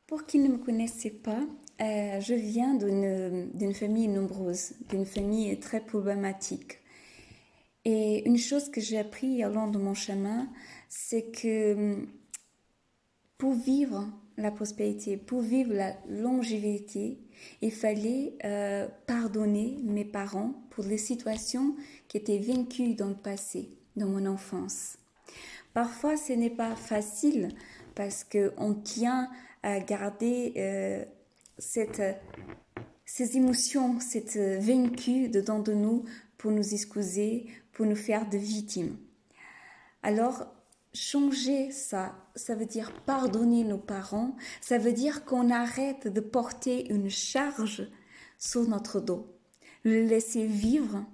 Pour qui ne me connaissait pas, je viens d'une famille nombreuse, d'une famille très problématique. Et une chose que j'ai appris au long de mon chemin, c'est que pour vivre la prospérité, pour vivre la longévité, il fallait pardonner mes parents pour les situations qui étaient vécues dans le passé, dans mon enfance. Parfois, ce n'est pas facile parce qu'on tient à garder cette, ces émotions, cette vaincu dedans de nous pour nous excuser, pour nous faire de victimes. Alors, changer ça, ça veut dire pardonner nos parents, ça veut dire qu'on arrête de porter une charge sur notre dos, le laisser vivre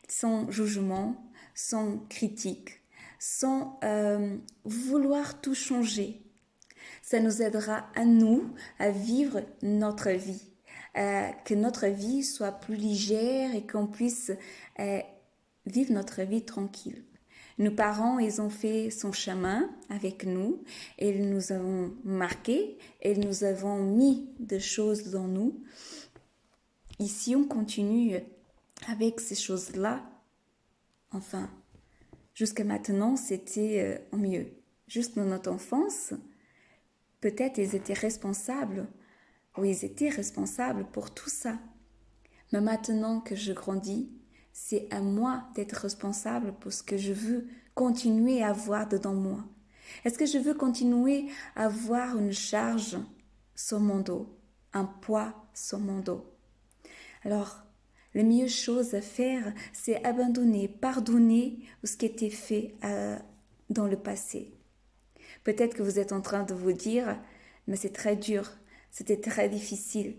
sans jugement, sans critique, sans vouloir tout changer. Ça nous aidera à nous à vivre notre vie, que notre vie soit plus légère et qu'on puisse vivre notre vie tranquille. Nos parents, ils ont fait son chemin avec nous, et ils nous ont marqué, et ils nous avons mis des choses dans nous. Ici, on continue avec ces choses-là. Enfin, jusqu'à maintenant, c'était au mieux. Juste dans notre enfance, peut-être ils étaient responsables, ou ils étaient responsables pour tout ça. Mais maintenant que je grandis, c'est à moi d'être responsable pour ce que je veux continuer à avoir dedans moi. Est-ce que je veux continuer à avoir une charge sur mon dos, un poids sur mon dos? Alors, la meilleure chose à faire, c'est abandonner, pardonner ce qui a été fait dans le passé. Peut-être que vous êtes en train de vous dire, mais c'est très dur, c'était très difficile.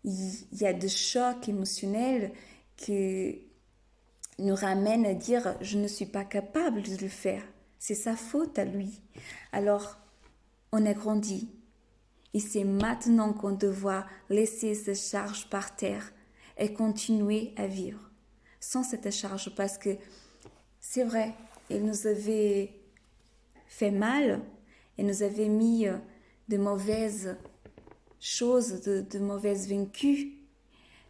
Il y a des chocs émotionnels qui nous ramènent à dire, je ne suis pas capable de le faire. C'est sa faute à lui. Alors, on a grandi. Et c'est maintenant qu'on doit laisser cette charge par terre et continuer à vivre sans cette charge, parce que c'est vrai, il nous avait fait mal, il nous avait mis de mauvaises choses, de mauvaises vaincus,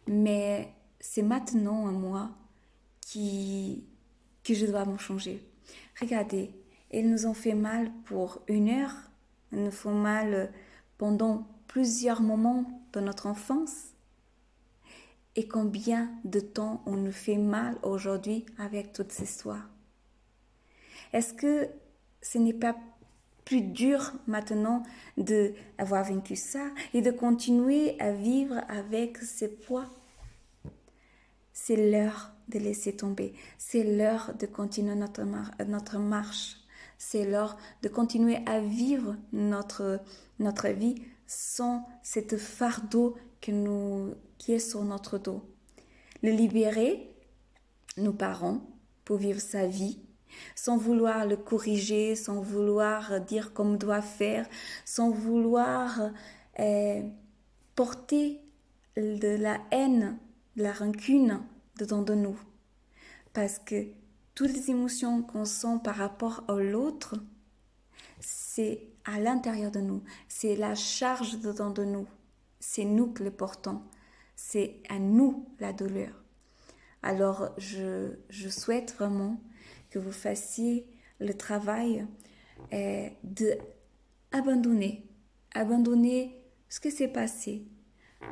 mais c'est maintenant à moi que je dois me changer. Regardez, ils nous ont fait mal pour 1 heure, ils nous font mal pendant plusieurs moments de notre enfance. Et combien de temps on nous fait mal aujourd'hui avec toute cette histoire? Est-ce que ce n'est pas plus dur maintenant d'avoir vaincu ça et de continuer à vivre avec ces poids? C'est l'heure de laisser tomber. C'est l'heure de continuer notre marche. C'est l'heure de continuer à vivre notre vie sans cette fardeau qui est sur notre dos. Le libérer, nos parents, pour vivre sa vie, sans vouloir le corriger, sans vouloir dire comme on doit faire, sans vouloir porter de la haine, de la rancune dedans de nous. Parce que toutes les émotions qu'on sent par rapport à l'autre, c'est à l'intérieur de nous, c'est la charge dedans de nous, c'est nous qui le portons, c'est à nous la douleur. Alors je souhaite vraiment que vous fassiez le travail d'abandonner ce qui s'est passé,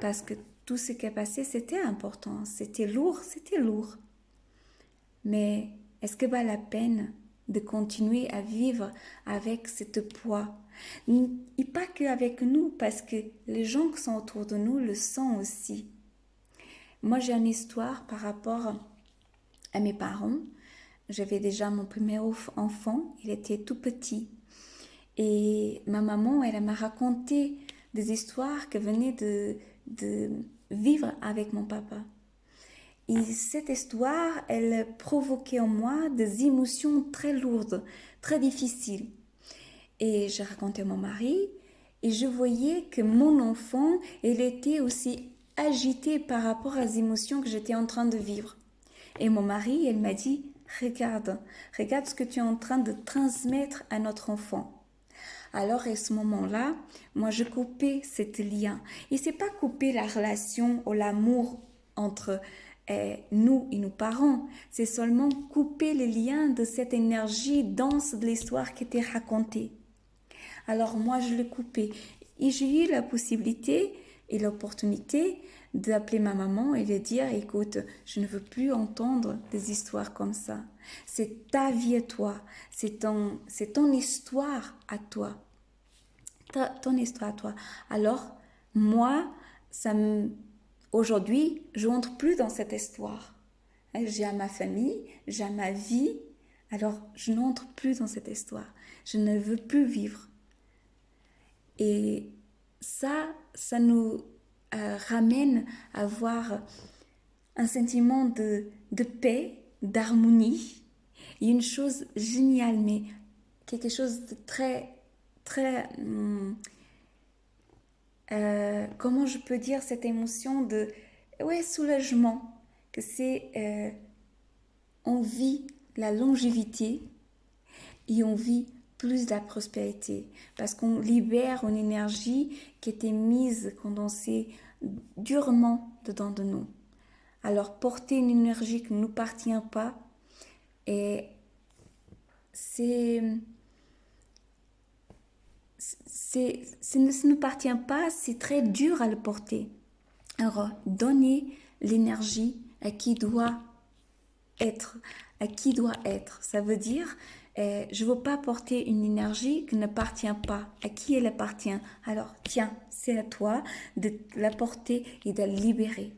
parce que tout ce qui est passé, c'était important, c'était lourd. Mais est-ce que vaut la peine de continuer à vivre avec ce poids? Et pas qu'avec nous, parce que les gens qui sont autour de nous le sentent aussi. Moi, j'ai une histoire par rapport à mes parents. J'avais déjà mon premier enfant, il était tout petit. Et ma maman, elle m'a raconté des histoires qu'elle venait de vivre avec mon papa. Et cette histoire, elle provoquait en moi des émotions très lourdes, très difficiles. Et j'ai raconté à mon mari, et je voyais que mon enfant, il était aussi agité par rapport aux émotions que j'étais en train de vivre. Et mon mari, elle m'a dit, regarde ce que tu es en train de transmettre à notre enfant. Alors à ce moment-là, moi je coupais cet lien. Et c'est pas couper la relation ou l'amour entre nous et nos parents, c'est seulement couper le lien de cette énergie dense de l'histoire qui était racontée. Alors moi je l'ai coupé et j'ai eu la possibilité et l'opportunité d'appeler ma maman et de dire écoute, je ne veux plus entendre des histoires comme ça. C'est ta vie à toi, c'est ton histoire à toi. Ton histoire à toi. Alors, moi, aujourd'hui, je n'entre plus dans cette histoire. J'ai ma famille, j'ai ma vie, alors je n'entre plus dans cette histoire. Je ne veux plus vivre. Et ça nous ramène à avoir un sentiment de paix, d'harmonie. Et une chose géniale, mais quelque chose de très, comment je peux dire cette émotion de soulagement, que c'est, on vit la longévité et on vit plus de la prospérité parce qu'on libère une énergie qui était mise, condensée durement dedans de nous. Alors porter une énergie qui ne nous appartient pas, et ça ne nous appartient pas, c'est très dur à le porter. Alors donner l'énergie à qui doit être, Ça veut dire, je ne veux pas porter une énergie qui ne appartient pas. À qui elle appartient? Alors, tiens, c'est à toi de la porter et de la libérer.